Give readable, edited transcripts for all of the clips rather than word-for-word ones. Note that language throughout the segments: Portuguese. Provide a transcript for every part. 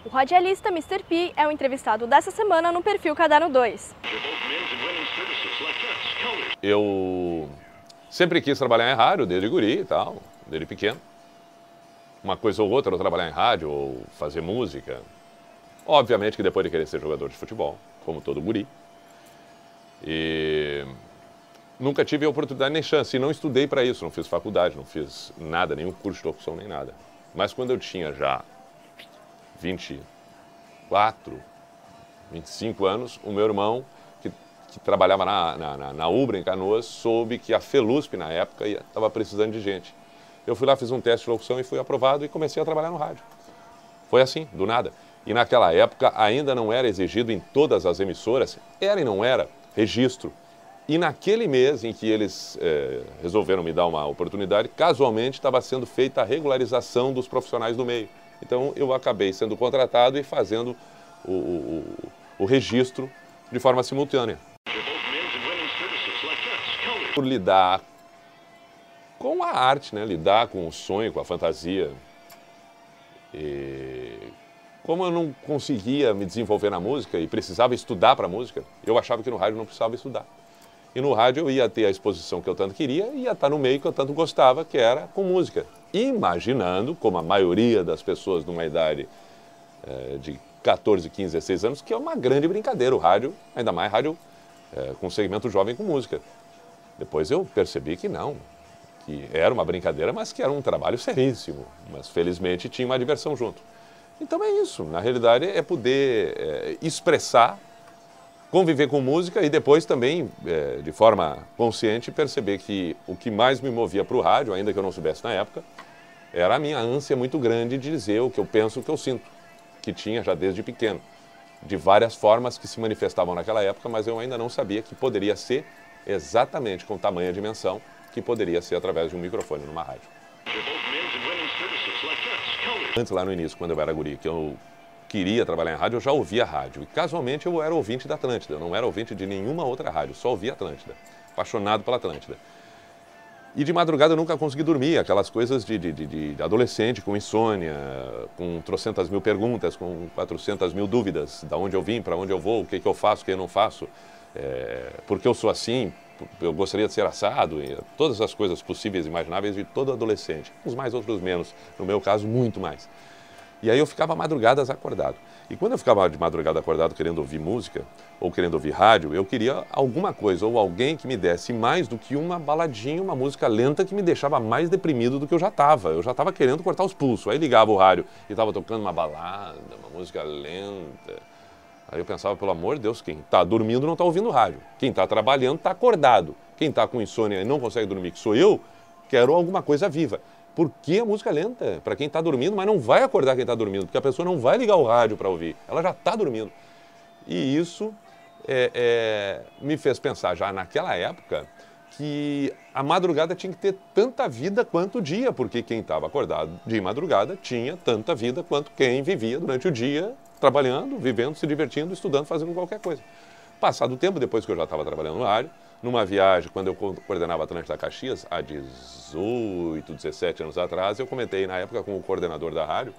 O radialista Mr. P é o entrevistado dessa semana no perfil Caderno 2. Eu sempre quis trabalhar em rádio, desde guri e tal, desde pequeno. Uma coisa ou outra, ou trabalhar em rádio, ou fazer música. Obviamente que depois de querer ser jogador de futebol, como todo guri. E nunca tive a oportunidade nem chance, e não estudei para isso, não fiz faculdade, não fiz nada, nenhum curso de locução, nem nada. Mas quando eu tinha já 24, 25 anos, o meu irmão, que trabalhava na Ubra, em Canoas, soube que a Felusp, na época, estava precisando de gente. Eu fui lá, fiz um teste de locução e fui aprovado e comecei a trabalhar no rádio. Foi assim, do nada. E naquela época ainda não era exigido em todas as emissoras, era e não era, registro. E naquele mês em que eles resolveram me dar uma oportunidade, casualmente estava sendo feita a regularização dos profissionais do meio. Então eu acabei sendo contratado e fazendo o registro de forma simultânea. Por lidar com a arte, né? Lidar com o sonho, com a fantasia. E como eu não conseguia me desenvolver na música e precisava estudar para música, eu achava que no rádio não precisava estudar. E no rádio eu ia ter a exposição que eu tanto queria e ia estar no meio que eu tanto gostava, que era com música. Imaginando, como a maioria das pessoas numa idade de 14, 15, 16 anos, que é uma grande brincadeira o rádio, ainda mais rádio com segmento jovem com música. Depois eu percebi que não, que era uma brincadeira, mas que era um trabalho seríssimo, mas felizmente tinha uma diversão junto. Então é isso, na realidade é poder expressar, conviver com música e depois também, de forma consciente, perceber que o que mais me movia para o rádio, ainda que eu não soubesse na época, era a minha ânsia muito grande de dizer o que eu penso, o que eu sinto, que tinha já desde pequeno, de várias formas que se manifestavam naquela época, mas eu ainda não sabia que poderia ser exatamente com tamanha dimensão, que poderia ser através de um microfone numa rádio. Antes, lá no início, quando eu era guri, que eu queria trabalhar em rádio, eu já ouvia rádio. E casualmente eu era ouvinte da Atlântida, eu não era ouvinte de nenhuma outra rádio, só ouvia Atlântida, apaixonado pela Atlântida. E de madrugada eu nunca consegui dormir, aquelas coisas de adolescente, com insônia, com trocentas mil perguntas, com 400 mil dúvidas, da onde eu vim, para onde eu vou, o que eu faço, o que eu não faço, por que eu sou assim, eu gostaria de ser assado, todas as coisas possíveis e imagináveis de todo adolescente, uns mais, outros menos, no meu caso, muito mais. E aí eu ficava madrugadas acordado. E quando eu ficava de madrugada acordado querendo ouvir música, ou querendo ouvir rádio, eu queria alguma coisa, ou alguém que me desse mais do que uma baladinha, uma música lenta que me deixava mais deprimido do que eu já estava. Eu já estava querendo cortar os pulsos. Aí ligava o rádio e estava tocando uma balada, uma música lenta. Aí eu pensava, pelo amor de Deus, quem está dormindo não está ouvindo rádio. Quem está trabalhando está acordado. Quem está com insônia e não consegue dormir, que sou eu, quero alguma coisa viva. Por que a música lenta? Para quem está dormindo, mas não vai acordar quem está dormindo, porque a pessoa não vai ligar o rádio para ouvir, ela já está dormindo. E isso me fez pensar já naquela época que a madrugada tinha que ter tanta vida quanto o dia, porque quem estava acordado de madrugada tinha tanta vida quanto quem vivia durante o dia trabalhando, vivendo, se divertindo, estudando, fazendo qualquer coisa. Passado o tempo, depois que eu já estava trabalhando no rádio, numa viagem, quando eu coordenava a Atlântida Caxias, há 18, 17 anos atrás, eu comentei na época com o coordenador da rádio,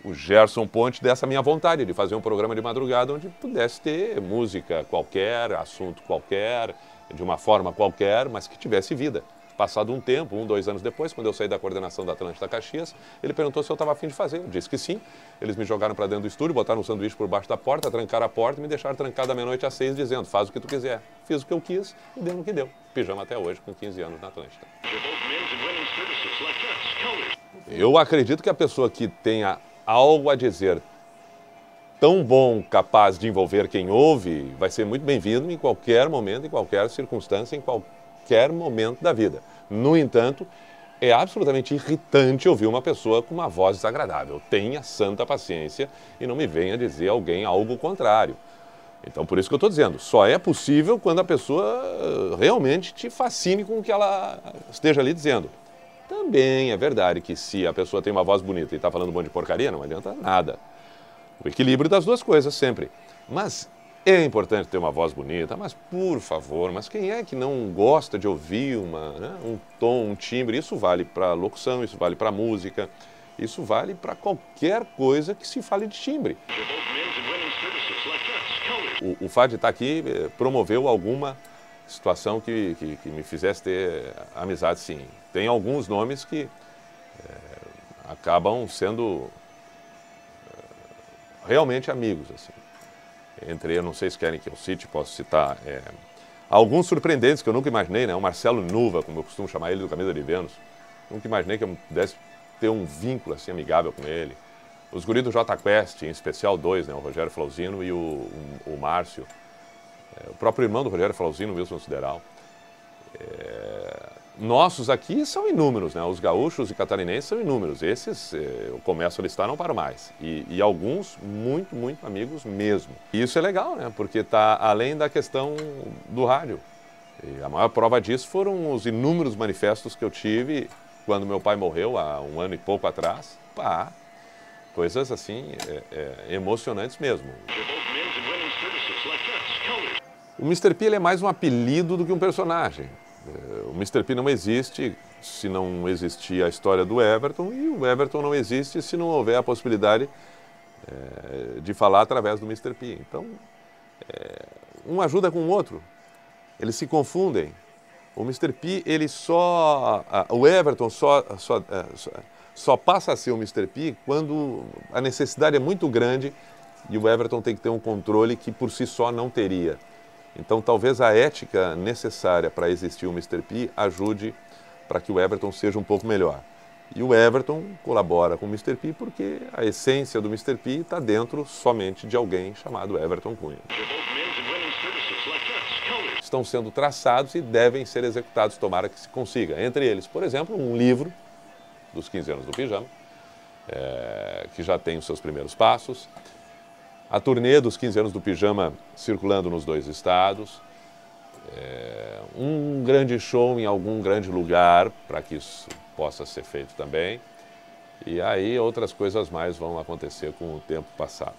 o Gerson Ponte, dessa minha vontade de fazer um programa de madrugada onde pudesse ter música qualquer, assunto qualquer, de uma forma qualquer, mas que tivesse vida. Passado um tempo, 1, 2 anos depois, quando eu saí da coordenação da Atlântida Caxias, ele perguntou se eu estava a fim de fazer. Eu disse que sim. Eles me jogaram para dentro do estúdio, botaram um sanduíche por baixo da porta, trancaram a porta e me deixaram trancado da meia-noite às 6, dizendo, faz o que tu quiser. Fiz o que eu quis e deu no que deu. Pijama até hoje, com 15 anos na Atlântida. Eu acredito que a pessoa que tenha algo a dizer tão bom, capaz de envolver quem ouve, vai ser muito bem-vindo em qualquer momento, em qualquer circunstância, em qualquer momento da vida. No entanto, é absolutamente irritante ouvir uma pessoa com uma voz desagradável. Tenha santa paciência e não me venha dizer alguém algo contrário. Então, por isso que eu estou dizendo, só é possível quando a pessoa realmente te fascine com o que ela esteja ali dizendo. Também é verdade que se a pessoa tem uma voz bonita e está falando um monte de porcaria, não adianta nada. O equilíbrio das duas coisas, sempre. Mas é importante ter uma voz bonita, mas por favor, mas quem é que não gosta de ouvir um tom, um timbre? Isso vale para locução, isso vale para música, Isso vale para qualquer coisa que se fale de timbre. O fato de estar aqui promoveu alguma situação que me fizesse ter amizade, sim. Tem alguns nomes que acabam sendo realmente amigos, assim. Entre, eu não sei se querem que eu cite, posso citar alguns surpreendentes que eu nunca imaginei, né? O Marcelo Nuva, como eu costumo chamar ele, do Camisa de Vênus. Nunca imaginei que eu pudesse ter um vínculo assim amigável com ele. Os guris do Jota Quest, em especial dois, né? O Rogério Flauzino e o Márcio. O próprio irmão do Rogério Flauzino, o Wilson Sideral. Nossos aqui são inúmeros, né? Os gaúchos e catarinenses são inúmeros. Esses eu começo a listar, não paro mais. E alguns muito, muito amigos mesmo. E isso é legal, né? Porque está além da questão do rádio. E a maior prova disso foram os inúmeros manifestos que eu tive quando meu pai morreu, há um ano e pouco atrás. Pá, coisas assim emocionantes mesmo. O Mr. P ele é mais um apelido do que um personagem. O Mr. P não existe se não existir a história do Everton, e o Everton não existe se não houver a possibilidade de falar através do Mr. P. Então, um ajuda com o outro. Eles se confundem. O Mr. P, o Everton só passa a ser o Mr. P quando a necessidade é muito grande e o Everton tem que ter um controle que por si só não teria. Então, talvez a ética necessária para existir o Mr. P ajude para que o Everton seja um pouco melhor. E o Everton colabora com o Mr. P porque a essência do Mr. P está dentro somente de alguém chamado Everton Cunha. Estão sendo traçados e devem ser executados, tomara que se consiga. Entre eles, por exemplo, um livro dos 15 anos do Pijama, que já tem os seus primeiros passos. A turnê dos 15 anos do Pijama circulando nos 2 estados. Um grande show em algum grande lugar, para que isso possa ser feito também. E aí outras coisas mais vão acontecer com o tempo passado.